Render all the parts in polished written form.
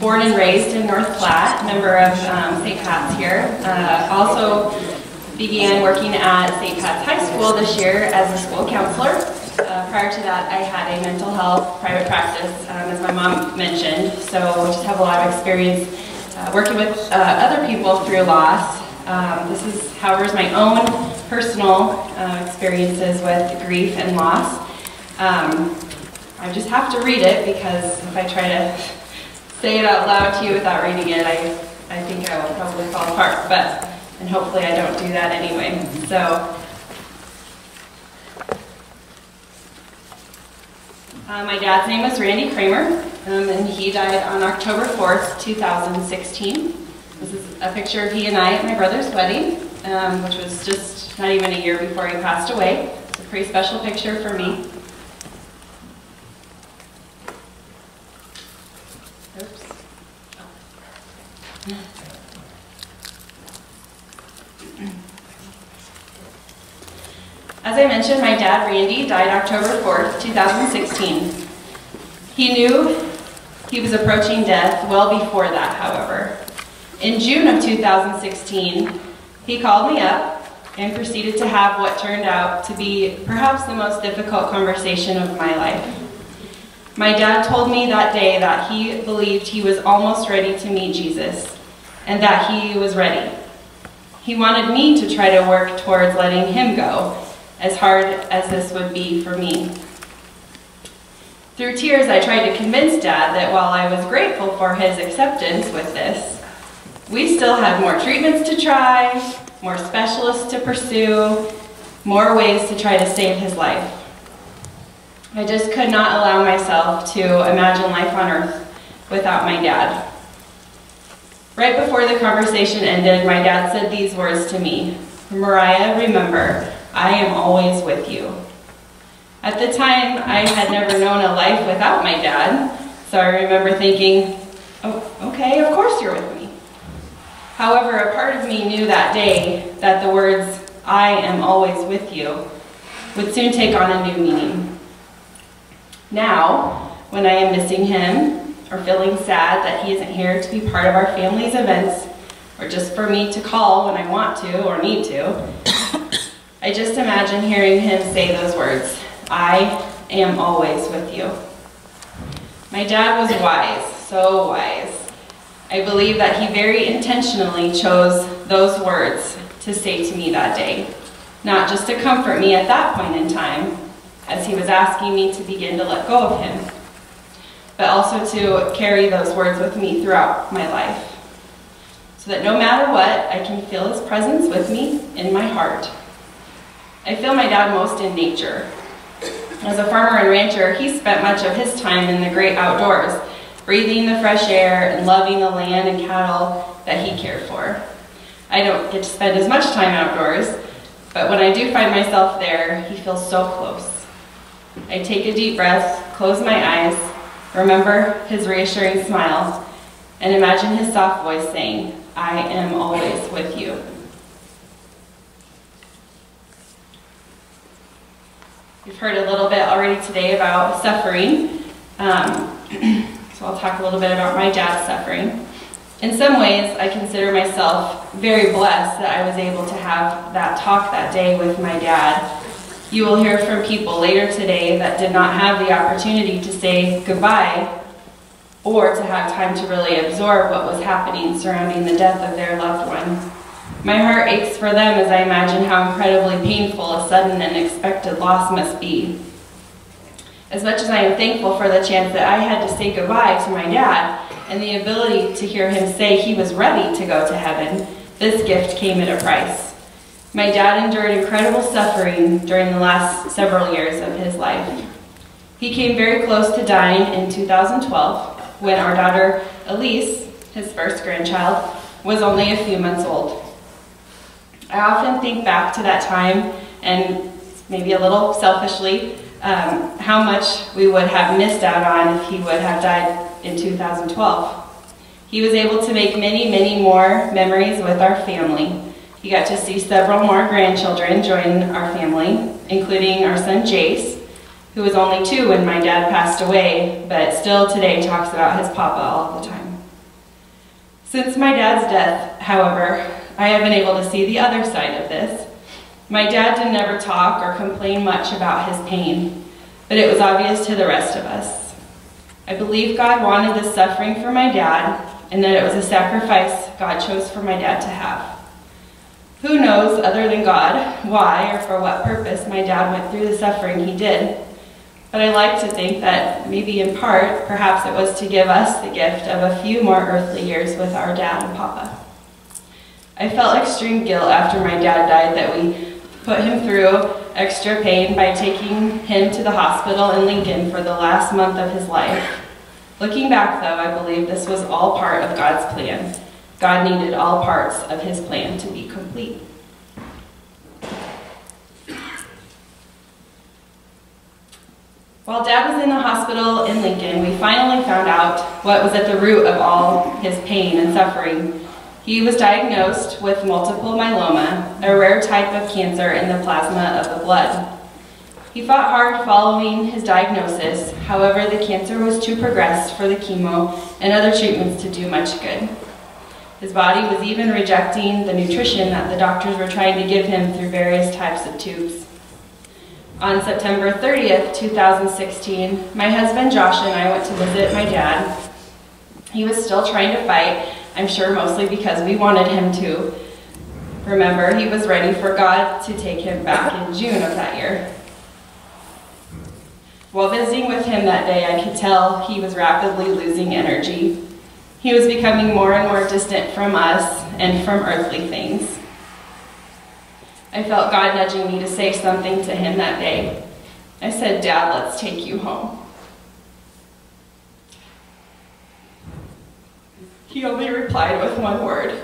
born and raised in North Platte, member of St. Pat's here. Also began working at St. Pat's High School this year as a school counselor. Prior to that, I had a mental health private practice, as my mom mentioned, so just have a lot of experience working with other people through loss. However, is my own personal experiences with grief and loss. I just have to read it because if I try to say it out loud to you without reading it, I think I will probably fall apart, and hopefully I don't do that anyway. So, my dad's name was Randy Kramer, and he died on October 4th, 2016. This is a picture of he and I at my brother's wedding, which was just not even a year before he passed away. It's a pretty special picture for me. Oops. As I mentioned, my dad, Randy, died October 4th, 2016. He knew he was approaching death well before that, however. In June of 2016, he called me up and proceeded to have what turned out to be perhaps the most difficult conversation of my life. My dad told me that day that he believed he was almost ready to meet Jesus and that he was ready. He wanted me to try to work towards letting him go, as hard as this would be for me. Through tears, I tried to convince Dad that while I was grateful for his acceptance with this, we still had more treatments to try, more specialists to pursue, more ways to try to save his life. I just could not allow myself to imagine life on earth without my dad. Right before the conversation ended, my dad said these words to me: "Moriah, remember, I am always with you." At the time, I had never known a life without my dad, so I remember thinking, oh, okay, of course you're with me. However, a part of me knew that day that the words, "I am always with you," would soon take on a new meaning. Now, when I am missing him, or feeling sad that he isn't here to be part of our family's events, or just for me to call when I want to or need to, I just imagine hearing him say those words, "I am always with you." My dad was wise, so wise. I believe that he very intentionally chose those words to say to me that day, not just to comfort me at that point in time, as he was asking me to begin to let go of him, but also to carry those words with me throughout my life, so that no matter what, I can feel his presence with me in my heart. I feel my dad most in nature. As a farmer and rancher, he spent much of his time in the great outdoors, breathing the fresh air and loving the land and cattle that he cared for. I don't get to spend as much time outdoors, but when I do find myself there, he feels so close. I take a deep breath, close my eyes, remember his reassuring smile, and imagine his soft voice saying, "I am always with you." We've heard a little bit already today about suffering, so I'll talk a little bit about my dad's suffering. In some ways, I consider myself very blessed that I was able to have that talk that day with my dad. You will hear from people later today that did not have the opportunity to say goodbye or to have time to really absorb what was happening surrounding the death of their loved one. My heart aches for them as I imagine how incredibly painful a sudden and unexpected loss must be. As much as I am thankful for the chance that I had to say goodbye to my dad and the ability to hear him say he was ready to go to heaven, this gift came at a price. My dad endured incredible suffering during the last several years of his life. He came very close to dying in 2012 when our daughter Elise, his first grandchild, was only a few months old. I often think back to that time, and maybe a little selfishly, how much we would have missed out on if he would have died in 2012. He was able to make many, many more memories with our family. He got to see several more grandchildren join our family, including our son Jace, who was only 2 when my dad passed away, but still today talks about his papa all the time. Since my dad's death, however, I have been able to see the other side of this. My dad didn't ever talk or complain much about his pain, but it was obvious to the rest of us. I believe God wanted this suffering for my dad, and that it was a sacrifice God chose for my dad to have. Who knows, other than God, why or for what purpose my dad went through the suffering he did. But I like to think that maybe in part, perhaps it was to give us the gift of a few more earthly years with our dad and Papa. I felt extreme guilt after my dad died that we put him through extra pain by taking him to the hospital in Lincoln for the last month of his life. Looking back though, I believe this was all part of God's plan. God needed all parts of his plan to be complete. While Dad was in the hospital in Lincoln, we finally found out what was at the root of all his pain and suffering. He was diagnosed with multiple myeloma, a rare type of cancer in the plasma of the blood. He fought hard following his diagnosis. However, the cancer was too progressed for the chemo and other treatments to do much good. His body was even rejecting the nutrition that the doctors were trying to give him through various types of tubes. On September 30th, 2016, my husband Josh and I went to visit my dad. He was still trying to fight, I'm sure mostly because we wanted him to. Remember, he was ready for God to take him back in June of that year. While visiting with him that day, I could tell he was rapidly losing energy. He was becoming more and more distant from us and from earthly things. I felt God nudging me to say something to him that day. I said, "Dad, let's take you home." He only replied with one word,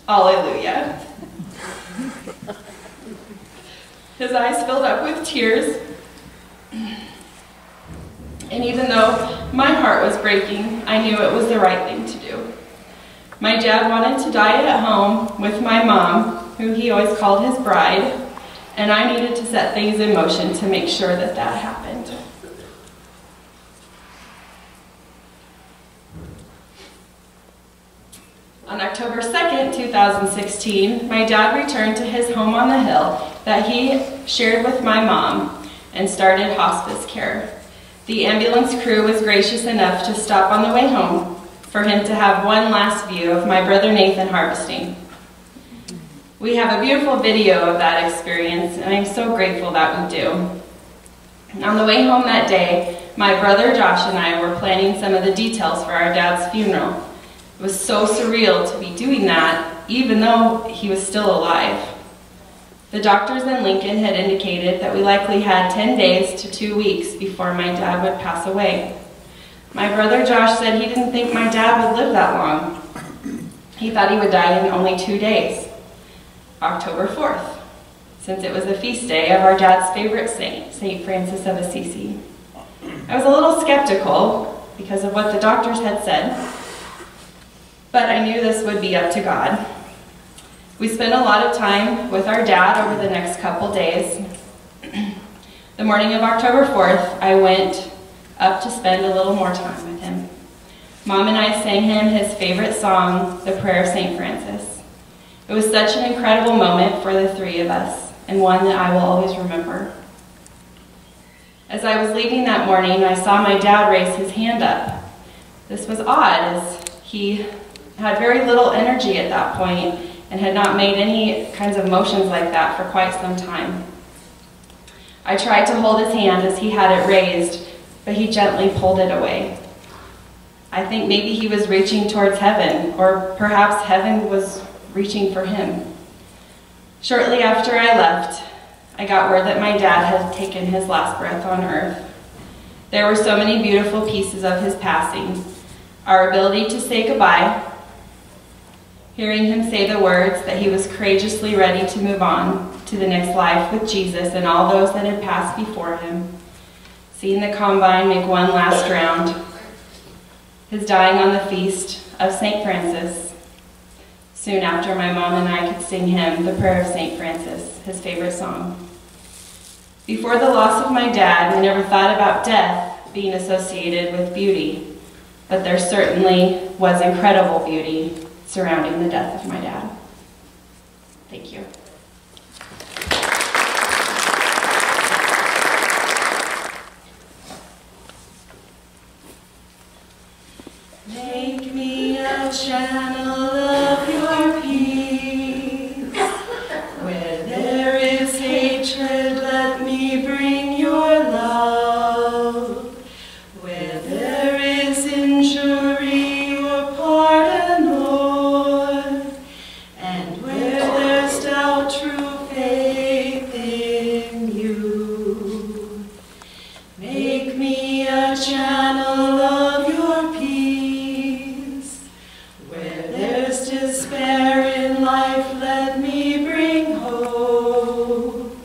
"Alleluia." His eyes filled up with tears, and even though my heart was breaking, I knew it was the right thing to do. My dad wanted to die at home with my mom, who he always called his bride, and I needed to set things in motion to make sure that that happened. On October 2nd, 2016, my dad returned to his home on the hill that he shared with my mom and started hospice care. The ambulance crew was gracious enough to stop on the way home for him to have one last view of my brother Nathan harvesting. We have a beautiful video of that experience, and I'm so grateful that we do. On the way home that day, my brother Josh and I were planning some of the details for our dad's funeral. It was so surreal to be doing that, even though he was still alive. The doctors in Lincoln had indicated that we likely had 10 days to 2 weeks before my dad would pass away. My brother Josh said he didn't think my dad would live that long. He thought he would die in only 2 days. October 4th, since it was the feast day of our dad's favorite saint, St. Francis of Assisi. I was a little skeptical because of what the doctors had said, but I knew this would be up to God. We spent a lot of time with our dad over the next couple days. The morning of October 4th, I went up to spend a little more time with him. Mom and I sang him his favorite song, The Prayer of St. Francis. It was such an incredible moment for the three of us, and one that I will always remember. As I was leaving that morning, I saw my dad raise his hand up. This was odd, as he had very little energy at that point and had not made any kinds of motions like that for quite some time. I tried to hold his hand as he had it raised, but he gently pulled it away. I think maybe he was reaching towards heaven, or perhaps heaven was reaching for him. Shortly after I left, I got word that my dad had taken his last breath on earth. There were so many beautiful pieces of his passing. Our ability to say goodbye, hearing him say the words that he was courageously ready to move on to the next life with Jesus and all those that had passed before him, seeing the combine make one last round, his dying on the feast of St. Francis. Soon after, my mom and I could sing him The Prayer of St. Francis, his favorite song. Before the loss of my dad, we never thought about death being associated with beauty, but there certainly was incredible beauty surrounding the death of my dad. Thank you. Make me a channel of your peace. Where there is hatred, let me bring your love. Where there is injury, your pardon, Lord. And where there's doubt, true faith in you. Make me a channel of your peace. Where there's despair in life, let me bring hope.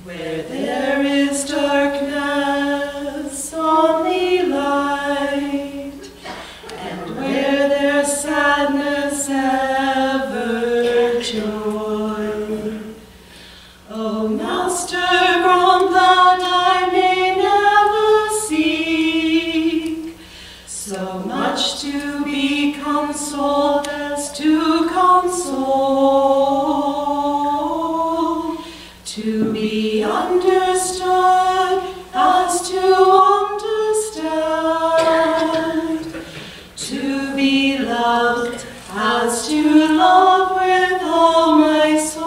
Where there is darkness, only light. And where there's sadness, ever joy. O Master, grant that I may never seek so much to be consoled as to console, to be understood as to understand, to be loved as to love with all my soul.